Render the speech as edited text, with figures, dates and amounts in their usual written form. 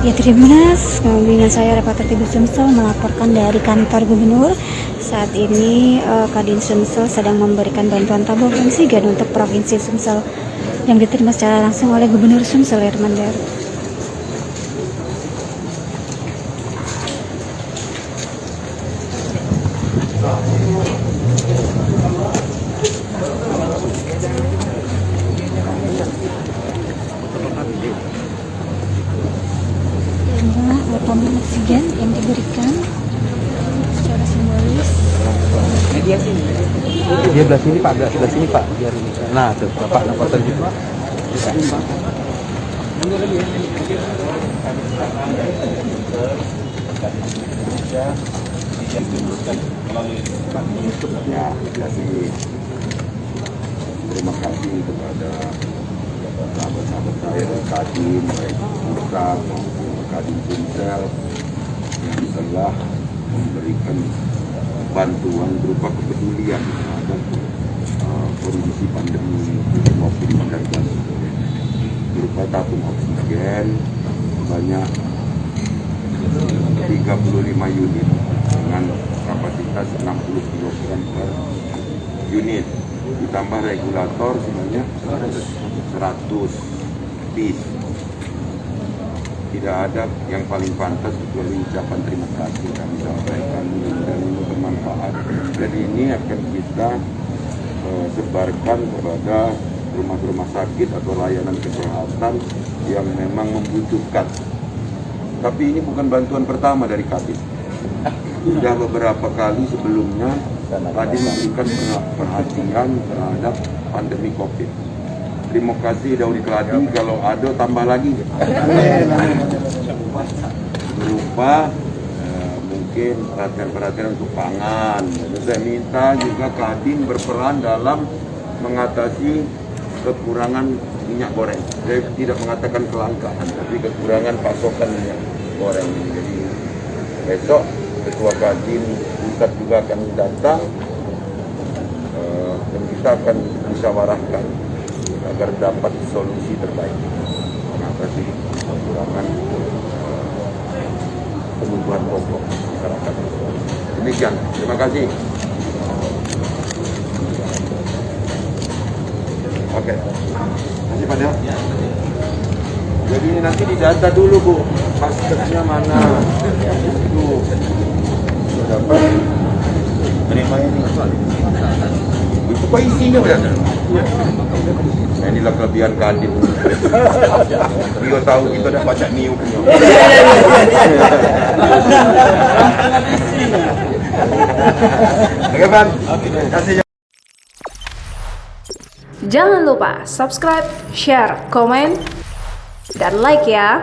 Ya Tribunas, dengan saya Reporter TV Sumsel melaporkan dari kantor gubernur. Saat ini Kadin Sumsel sedang memberikan bantuan tabung oksigen untuk Provinsi Sumsel yang diterima secara langsung oleh Gubernur Sumsel Hermansyah. Tabung oksigen yang diberikan secara simbolis. Dia sini. Dia belah sini Pak, belah sini Pak. Biar nah tuh Bapak nampak gitu. Terima kasih kepada sahabat-sahabat saya dan Kadin, baik pusat maupun Kadin Sumsel yang telah memberikan bantuan berupa kepedulian terhadap kondisi pandemi COVID-19 berupa tabung oksigen sebanyak 35 unit dengan kapasitas 60 kg per unit, ditambah regulator sebenarnya 100 piece. Tidak ada yang paling pantas kecuali ucapan terima kasih kami sampaikan, dan ini bermanfaat, dan ini akan kita sebarkan kepada rumah-rumah sakit atau layanan kesehatan yang memang membutuhkan. Tapi ini bukan bantuan pertama dari Kadin. Sudah beberapa kali sebelumnya Kadin memberikan perhatian terhadap pandemi COVID. Terima kasih Daudi Keladi, kalau ada tambah lagi. Berupa mungkin perhatian-perhatian untuk pangan. Dan saya minta juga Kadin berperan dalam mengatasi kekurangan minyak goreng. Saya tidak mengatakan kelangkaan, tapi kekurangan pasokan minyak goreng. Jadi besok Ketua Kadin Pusat juga akan datang dan kita akan musyawarahkan agar dapat solusi terbaik mengatasi kekurangan kebutuhan pokok masyarakat. Demikian, terima kasih. Oke, kasih Pak Del. Jadi ini nanti didata dulu Bu, maskernya mana? Itu dapat terima ini. Itu apa isinya berarti? Nah, inilah kelebihan Kadin. Dia tahu kita dah baca niu punya. Oke, Pak. Kasih. Jangan lupa subscribe, share, komen, dan like ya.